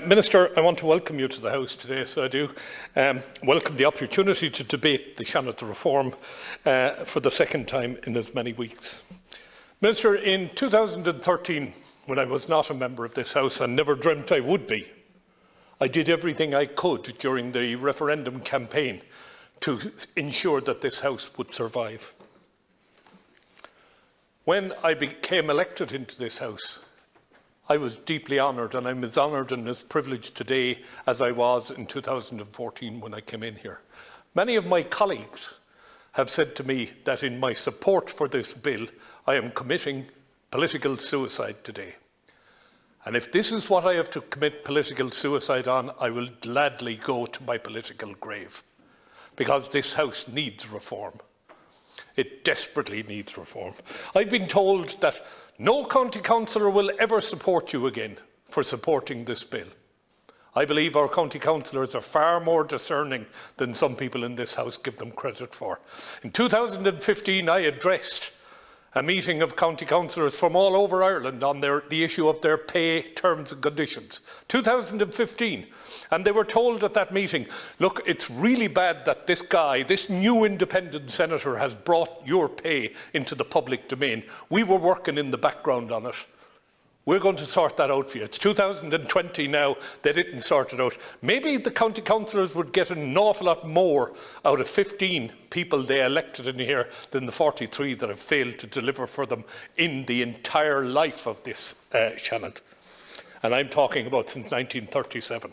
Minister, I want to welcome you to the House today, so I do welcome the opportunity to debate the Seanad reform for the second time in as many weeks. Minister, in 2013, when I was not a member of this House and never dreamt I would be, I did everything I could during the referendum campaign to ensure that this House would survive. When I became elected into this House, I was deeply honoured, and I'm as honoured and as privileged today as I was in 2014 when I came in here. Many of my colleagues have said to me that in my support for this bill, I am committing political suicide today. And if this is what I have to commit political suicide on, I will gladly go to my political grave, because this House needs reform. It desperately needs reform. I've been told that no county councillor will ever support you again for supporting this bill. I believe our county councillors are far more discerning than some people in this House give them credit for. In 2015, I addressed a meeting of county councillors from all over Ireland on the issue of their pay terms and conditions. 2015. And they were told at that meeting, look, it's really bad that this guy, this new independent senator, has brought your pay into the public domain. We were working in the background on it. We're going to sort that out for you. It's 2020 now. They didn't sort it out. Maybe the county councillors would get an awful lot more out of 15 people they elected in here than the 43 that have failed to deliver for them in the entire life of this Seanad. And I'm talking about since 1937.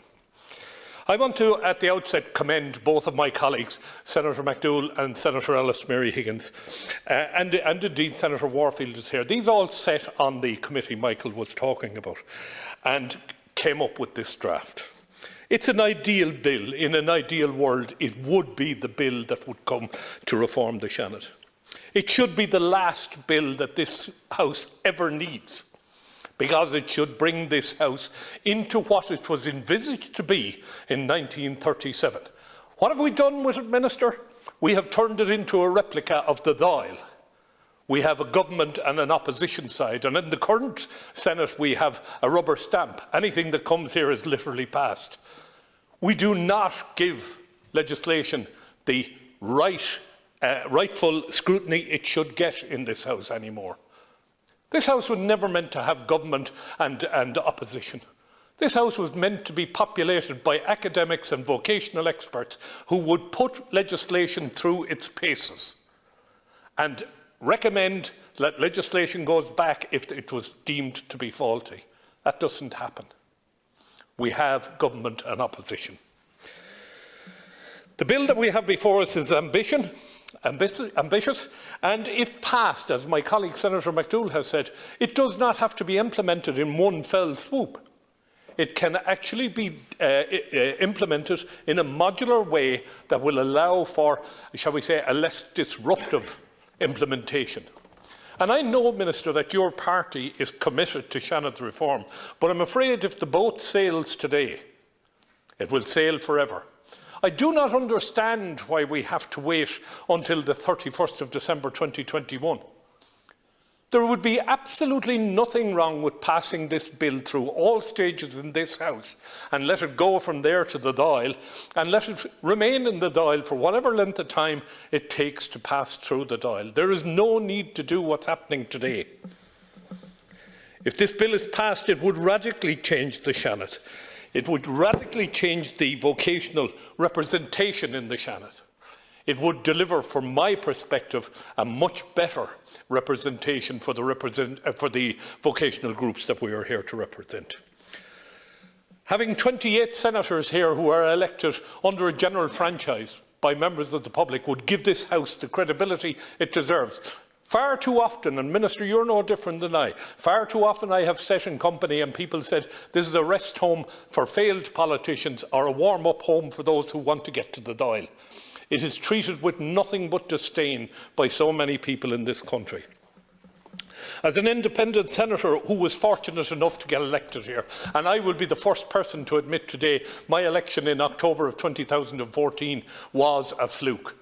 I want to, at the outset, commend both of my colleagues, Senator McDougall and Senator Ellis Mary Higgins, and indeed Senator Warfield is here. These all sat on the committee Michael was talking about and came up with this draft. It's an ideal bill. In an ideal world, it would be the bill that would come to reform the Seanad. It should be the last bill that this House ever needs, because it should bring this House into what it was envisaged to be in 1937. What have we done with it, Minister? We have turned it into a replica of the Dáil. We have a government and an opposition side, and in the current Senate we have a rubber stamp. Anything that comes here is literally passed. We do not give legislation the rightful scrutiny it should get in this House anymore. This House was never meant to have government and opposition. This House was meant to be populated by academics and vocational experts who would put legislation through its paces and recommend that legislation goes back if it was deemed to be faulty. That doesn't happen. We have government and opposition. The bill that we have before us is ambitious, and if passed, as my colleague Senator McDougall has said, it does not have to be implemented in one fell swoop. It can actually be implemented in a modular way that will allow for, shall we say, a less disruptive implementation. And I know, Minister, that your party is committed to Seanad's reform, but I'm afraid if the boat sails today, it will sail forever. I do not understand why we have to wait until the 31st of December 2021. There would be absolutely nothing wrong with passing this bill through all stages in this House and let it go from there to the Dáil and let it remain in the Dáil for whatever length of time it takes to pass through the Dáil. There is no need to do what's happening today. If this bill is passed, it would radically change the Seanad. It would radically change the vocational representation in the Seanad. It would deliver, from my perspective, a much better representation for the vocational groups that we are here to represent. Having 28 senators here who are elected under a general franchise by members of the public would give this House the credibility it deserves. Far too often, and Minister, you're no different than I, far too often I have sat in company and people said this is a rest home for failed politicians or a warm-up home for those who want to get to the Dáil. It is treated with nothing but disdain by so many people in this country. As an independent senator who was fortunate enough to get elected here, and I will be the first person to admit today my election in October of 2014 was a fluke.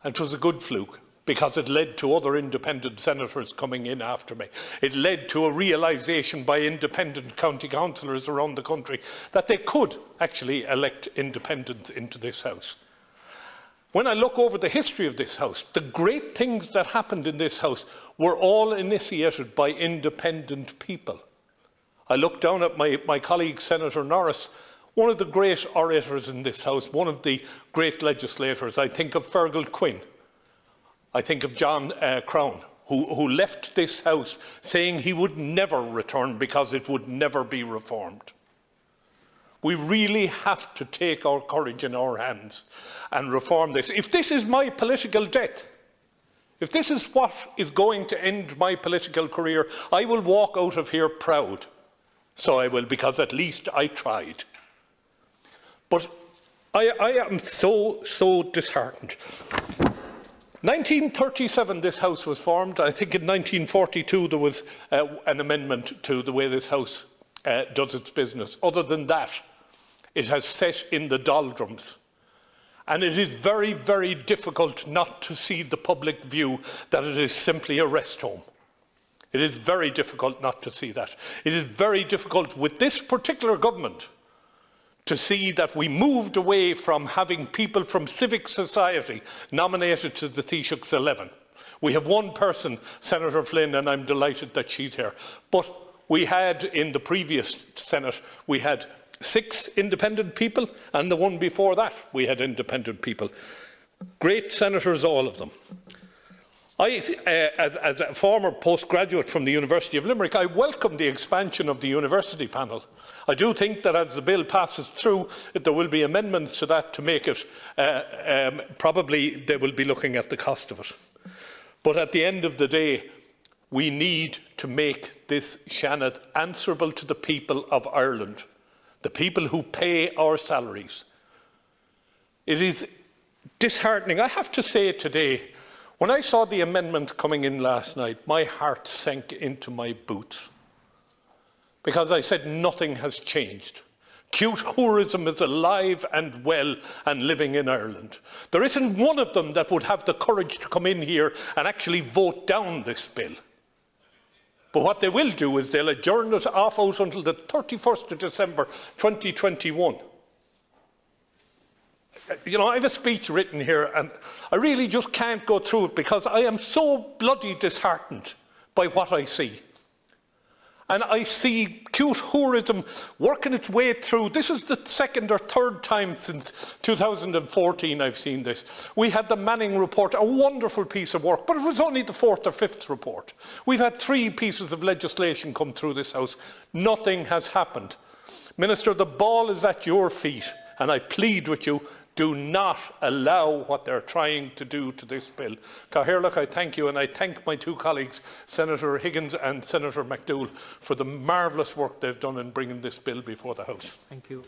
And it was a good fluke, because it led to other independent senators coming in after me. It led to a realisation by independent county councillors around the country that they could actually elect independents into this House. When I look over the history of this House, the great things that happened in this House were all initiated by independent people. I look down at my colleague, Senator Norris, one of the great orators in this House, one of the great legislators. I think of Fergal Quinn. I think of John Crown, who left this House saying he would never return because it would never be reformed. We really have to take our courage in our hands and reform this. If this is my political death, if this is what is going to end my political career, I will walk out of here proud. So I will, because at least I tried. But I am so disheartened. 1937, this House was formed. I think in 1942 there was an amendment to the way this House does its business. Other than that, it has set in the doldrums. And it is very, very difficult not to see the public view that it is simply a rest home. It is very difficult not to see that. It is very difficult with this particular government to see that we moved away from having people from civic society nominated to the Taoiseach's 11. We have one person, Senator Flynn, and I'm delighted that she's here. But we had, in the previous Senate, we had 6 independent people, and the one before that, we had independent people. Great senators, all of them. As a former postgraduate from the University of Limerick, I welcome the expansion of the university panel. I do think that as the bill passes through, there will be amendments to that to make it, probably they will be looking at the cost of it. But at the end of the day, we need to make this Seanad answerable to the people of Ireland, the people who pay our salaries. It is disheartening. I have to say today, when I saw the amendment coming in last night, my heart sank into my boots. Because I said nothing has changed. Cute tourism is alive and well and living in Ireland. There isn't one of them that would have the courage to come in here and actually vote down this bill. But what they will do is they'll adjourn it off out until the 31st of December 2021. You know, I have a speech written here and I really just can't go through it because I am so bloody disheartened by what I see. And I see cute tourism working its way through. This is the 2nd or 3rd time since 2014 I've seen this. We had the Manning report, a wonderful piece of work, but it was only the 4th or 5th report. We've had 3 pieces of legislation come through this House. Nothing has happened. Minister, the ball is at your feet, and I plead with you, do not allow what they're trying to do to this bill. Cathaoirleach, I thank you, and I thank my 2 colleagues, Senator Higgins and Senator McDougall, for the marvellous work they've done in bringing this bill before the House. Thank you.